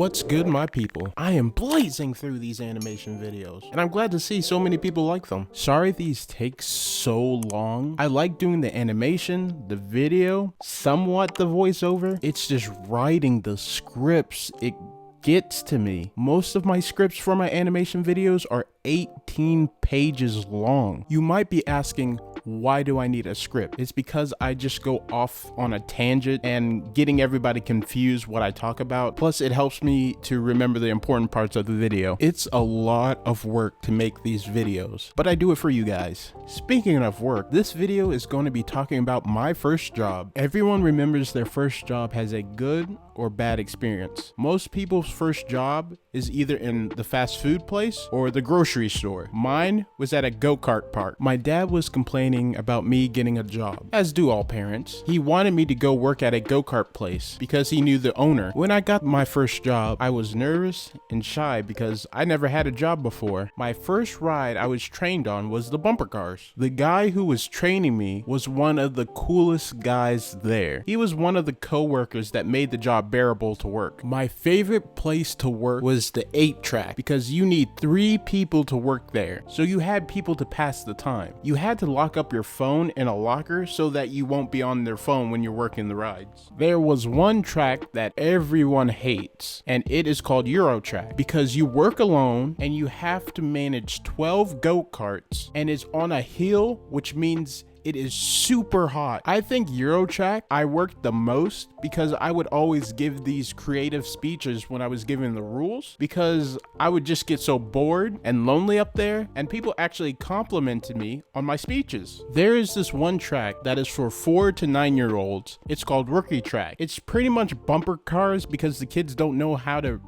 What's good, my people? I am blazing through these animation videos, and I'm glad to see so many people like them. Sorry these take so long. I like doing the animation, the video, somewhat the voiceover. It's just writing the scripts. It gets to me. Most of my scripts for my animation videos are 18 pages long. You might be asking, why do I need a script? It's because I just go off on a tangent and getting everybody confused what I talk about. Plus, it helps me to remember the important parts of the video. It's a lot of work to make these videos, but I do it for you guys. Speaking of work, this video is going to be talking about my first job. Everyone remembers their first job has a good or bad experience. Most people's first job is either in the fast food place or the grocery store. Mine was at a go-kart park. My dad was complaining about me getting a job, as do all parents. He wanted me to go work at a go-kart place because he knew the owner. When I got my first job, I was nervous and shy because I never had a job before. My first ride I was trained on was the bumper cars. The guy who was training me was one of the coolest guys there. He was one of the co-workers that made the job bearable to work. My favorite place to work was the 8-track because you need 3 people to work there. So you had people to pass the time. You had to lock up your phone in a locker so that you won't be on their phone when you're working the rides. There was one track that everyone hates, and it is called Eurotrack because you work alone and you have to manage 12 go-karts, and it's on a hill, which means it is super hot. I think Eurotrack, I worked the most because I would always give these creative speeches when I was given the rules because I would just get so bored and lonely up there, and people actually complimented me on my speeches. There is this one track that is for 4 to 9-year-olds. It's called Rookie Track. It's pretty much bumper cars because the kids don't know how to,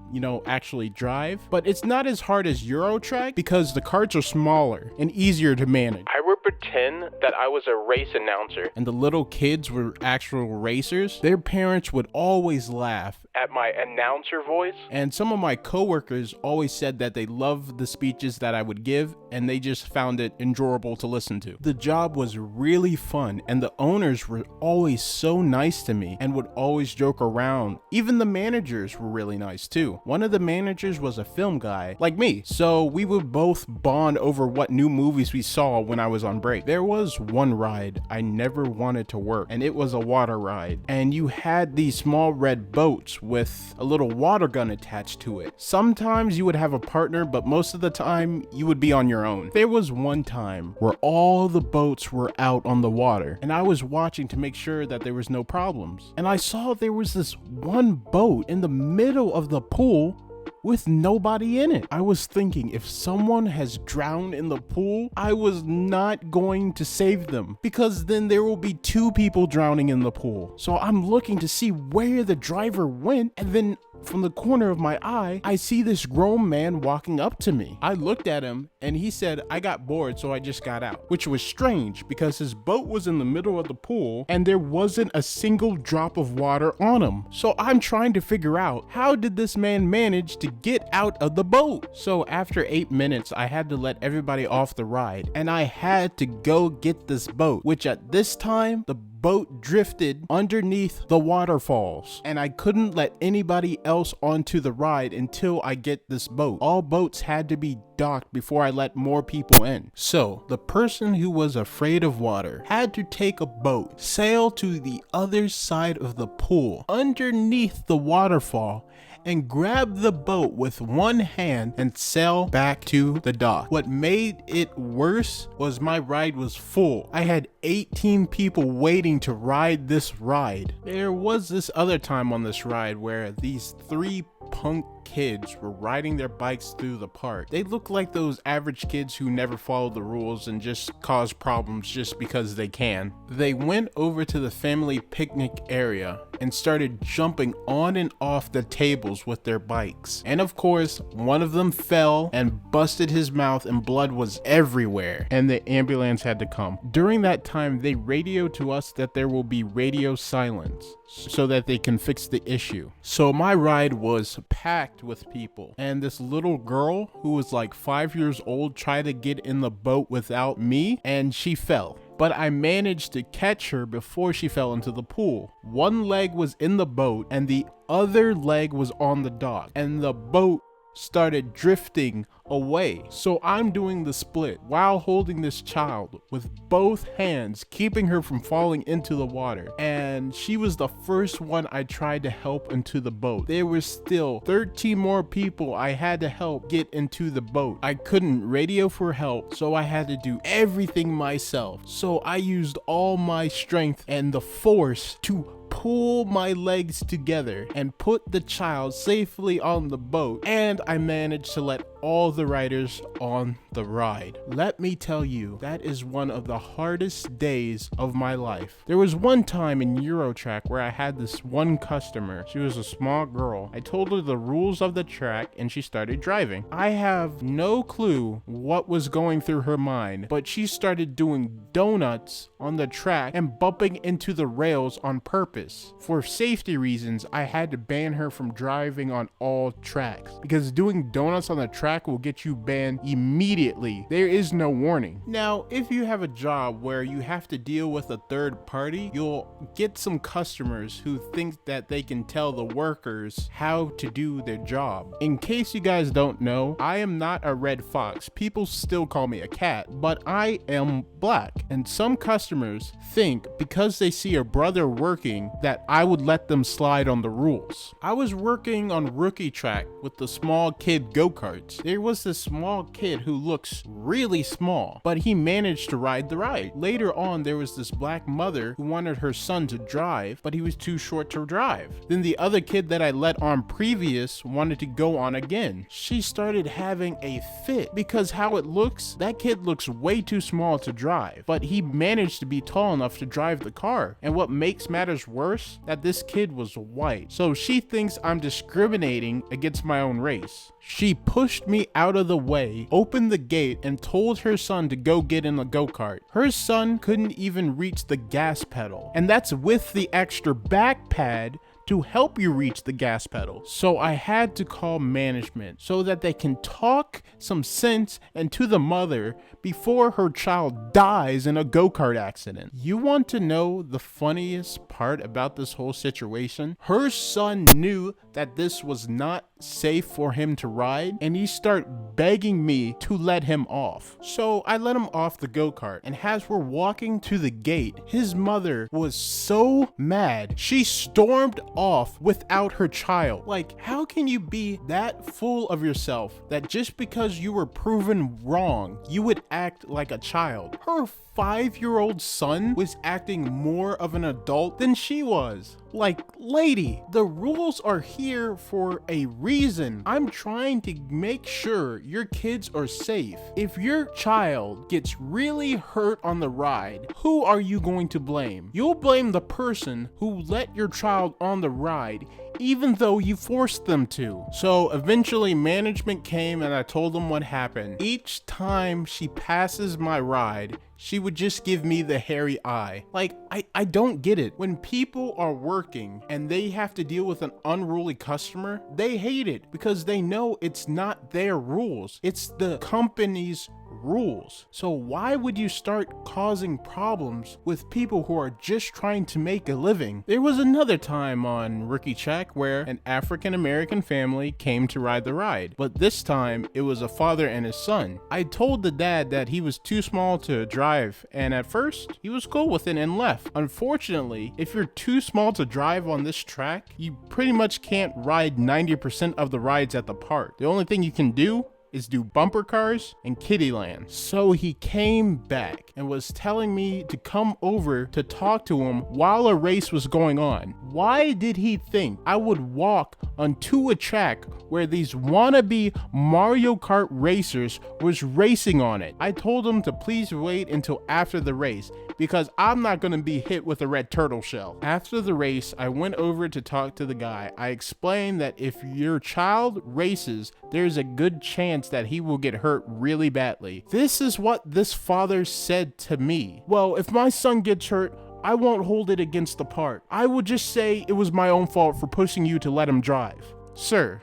actually drive, but it's not as hard as Eurotrack because the carts are smaller and easier to manage. I would pretend that I was a race announcer and the little kids were actual racers. Their parents would always laugh at my announcer voice, and some of my coworkers always said that they loved the speeches that I would give and they just found it enjoyable to listen to. The job was really fun and the owners were always so nice to me and would always joke around. Even the managers were really nice too. One of the managers was a film guy like me, so we would both bond over what new movies we saw when I was on break. There was one ride I never wanted to work, and it was a water ride, and you had these small red boats with a little water gun attached to it. Sometimes you would have a partner, but most of the time you would be on your own. There was one time where all the boats were out on the water, and I was watching to make sure that there was no problems, and I saw there was this one boat in the middle of the pool with nobody in it. I was thinking, if someone has drowned in the pool, I was not going to save them because then there will be 2 people drowning in the pool. So I'm looking to see where the driver went, and then from the corner of my eye, I see this grown man walking up to me. I looked at him and he said, "I got bored, so I just got out," which was strange because his boat was in the middle of the pool and there wasn't a single drop of water on him. So I'm trying to figure out, how did this man manage to get out of the boat? So after 8 minutes, I had to let everybody off the ride and I had to go get this boat, which at this time, the boat drifted underneath the waterfalls and I couldn't let anybody else onto the ride until I get this boat. All boats had to be docked before I let more people in. So the person who was afraid of water had to take a boat, sail to the other side of the pool underneath the waterfall, and grab the boat with one hand and sail back to the dock. What made it worse was my ride was full. I had 18 people waiting to ride this ride. There was this other time on this ride where these 3 punk kids were riding their bikes through the park. They looked like those average kids who never follow the rules and just cause problems just because they can. They went over to the family picnic area and started jumping on and off the tables with their bikes. And of course, one of them fell and busted his mouth and blood was everywhere, and the ambulance had to come. During that time, they radioed to us that there will be radio silence so that they can fix the issue. So my ride was packed with people, and this little girl who was like 5 years old tried to get in the boat without me, and she fell. but I managed to catch her before she fell into the pool. One leg was in the boat and the other leg was on the dock, and the boat started drifting away. So I'm doing the split while holding this child with both hands, keeping her from falling into the water. And she was the first one I tried to help into the boat. There were still 13 more people I had to help get into the boat. I couldn't radio for help, so I had to do everything myself. So I used all my strength and the force to pull my legs together and put the child safely on the boat, and I managed to let all the riders on the ride. Let me tell you, that is one of the hardest days of my life. There was one time in Eurotrack where I had this one customer. She was a small girl. I told her the rules of the track and she started driving. I have no clue what was going through her mind, but she started doing donuts on the track and bumping into the rails on purpose. For safety reasons, I had to ban her from driving on all tracks because doing donuts on the track will get you banned immediately. There is no warning. Now, if you have a job where you have to deal with a third party, you'll get some customers who think that they can tell the workers how to do their job. In case you guys don't know, I am not a red fox. People still call me a cat, but I am black. And some customers think because they see a brother working that I would let them slide on the rules. I was working on Rookie Track with the small kid go-karts. There was this small kid who looks really small, but he managed to ride the ride. Later on, there was this black mother who wanted her son to drive, but he was too short to drive. Then the other kid that I let on previous wanted to go on again. She started having a fit because how it looks, that kid looks way too small to drive, but he managed to be tall enough to drive the car. And what makes matters worse, that this kid was white. So she thinks I'm discriminating against my own race. She pushed me out of the way, opened the gate, and told her son to go get in the go-kart. Her son couldn't even reach the gas pedal, and that's with the extra back pad to help you reach the gas pedal. So I had to call management so that they can talk some sense into the mother before her child dies in a go-kart accident. You want to know the funniest part about this whole situation? Her son knew that this was not safe for him to ride, and he started begging me to let him off. So I let him off the go-kart, and as we're walking to the gate, his mother was so mad, she stormed off without her child. Like, how can you be that full of yourself that just because you were proven wrong, you would act like a child? Her 5-year-old son was acting more of an adult than she was. Like, lady, the rules are here for a reason. I'm trying to make sure your kids are safe. If your child gets really hurt on the ride, who are you going to blame? You'll blame the person who let your child on the ride, even though you forced them to. So eventually management came and I told them what happened. Each time she passes my ride, she would just give me the hairy eye. Like, I don't get it. When people are working and they have to deal with an unruly customer, they hate it because they know it's not their rules. It's the company's rules. So why would you start causing problems with people who are just trying to make a living? There was another time on Rookie Check where an African American family came to ride the ride, but this time it was a father and his son. I told the dad that he was too small to drive, and at first he was cool with it and left. Unfortunately, if you're too small to drive on this track, you pretty much can't ride 90% of the rides at the park. The only thing you can do is do bumper cars and Kiddieland. So he came back and was telling me to come over to talk to him while a race was going on. Why did he think I would walk onto a track where these wannabe Mario Kart racers was racing on it? I told him to please wait until after the race because I'm not going to be hit with a red turtle shell. After the race, I went over to talk to the guy. I explained that if your child races, there's a good chance that he will get hurt really badly. This is what this father said to me. Well, if my son gets hurt, I won't hold it against the park. I will just say it was my own fault for pushing you to let him drive. Sir,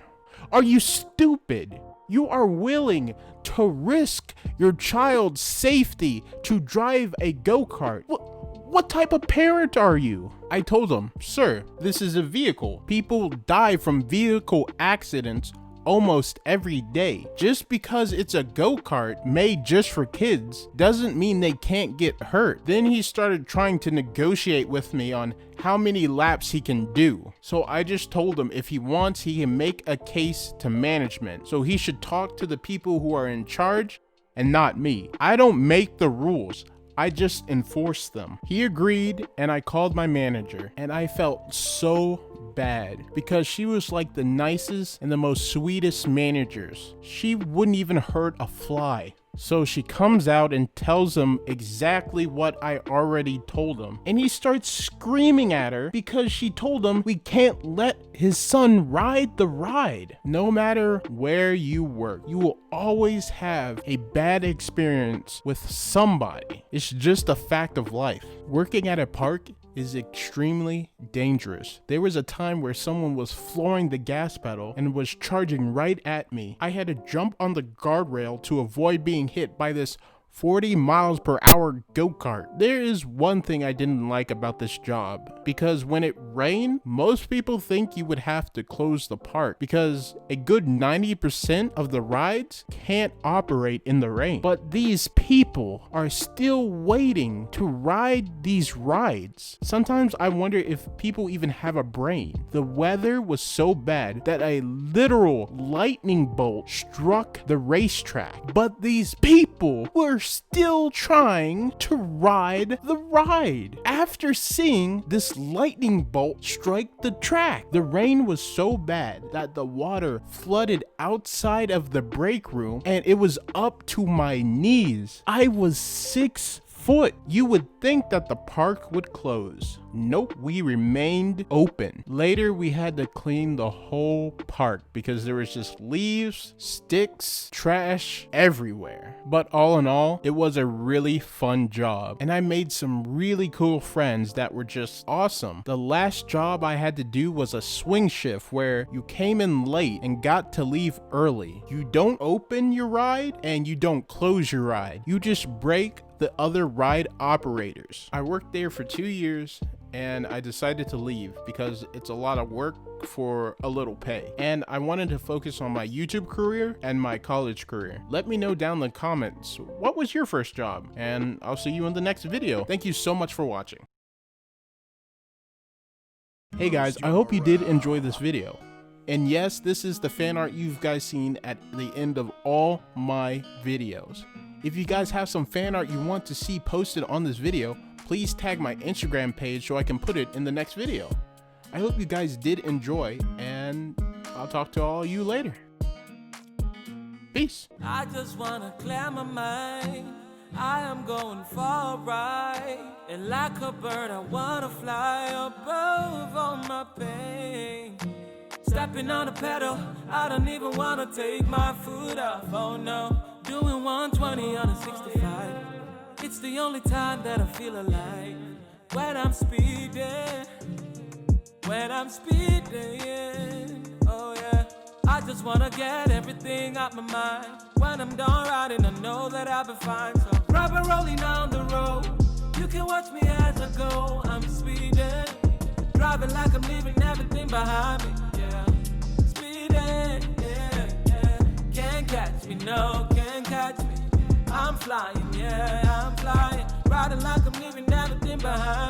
are you stupid? You are willing to risk your child's safety to drive a go-kart. What type of parent are you? I told him, sir, this is a vehicle. People die from vehicle accidents almost every day. Just because it's a go-kart made just for kids doesn't mean they can't get hurt. Then he started trying to negotiate with me on how many laps he can do. So I just told him if he wants, he can make a case to management. So he should talk to the people who are in charge and not me. I don't make the rules. I just enforce them. He agreed, and I called my manager, and I felt so bad because she was like the nicest and the most sweetest managers. She wouldn't even hurt a fly. So she comes out and tells him exactly what I already told him. And he starts screaming at her because she told him we can't let his son ride the ride. No matter where you work, you will always have a bad experience with somebody. It's just a fact of life. Working at a park is extremely dangerous. There was a time where someone was flooring the gas pedal and was charging right at me. I had to jump on the guardrail to avoid being hit by this 40 miles per hour go-kart. There is one thing I didn't like about this job, because when it rained, most people think you would have to close the park because a good 90% of the rides can't operate in the rain. But these people are still waiting to ride these rides. Sometimes I wonder if people even have a brain. The weather was so bad that a literal lightning bolt struck the racetrack, but these people were still trying to ride the ride. After seeing this lightning bolt strike the track, the rain was so bad that the water flooded outside of the break room and it was up to my knees. I was 6 foot. You would think that the park would close. Nope, we remained open. Later, we had to clean the whole park because there was just leaves, sticks, trash everywhere. But all in all, it was a really fun job, and I made some really cool friends that were just awesome. The last job I had to do was a swing shift where you came in late and got to leave early. You don't open your ride and you don't close your ride. You just break the other ride operators. I worked there for 2 years and I decided to leave because it's a lot of work for a little pay. And I wanted to focus on my YouTube career and my college career. Let me know down in the comments, what was your first job? And I'll see you in the next video. Thank you so much for watching. Hey guys, I hope you did enjoy this video. And yes, this is the fan art you guys seen at the end of all my videos. If you guys have some fan art you want to see posted on this video, please tag my Instagram page so I can put it in the next video. I hope you guys did enjoy, and I'll talk to all you later. Peace. I just wanna clear my mind. I am going for a ride, and like a bird I wanna fly above all my pain. Stepping on the pedal, I don't even wanna take my foot off, oh no. Doing 120 on a 65. It's the only time that I feel alive. When I'm speeding, oh yeah. I just wanna get everything out my mind. When I'm done riding, I know that I'll be fine. So rubber rolling down the road, you can watch me as I go. I'm speeding, driving like I'm leaving everything behind me. Yeah, speeding, yeah. Can't catch me, no, can't catch me. I'm flying, yeah, I'm flying. Riding like I'm leaving everything behind.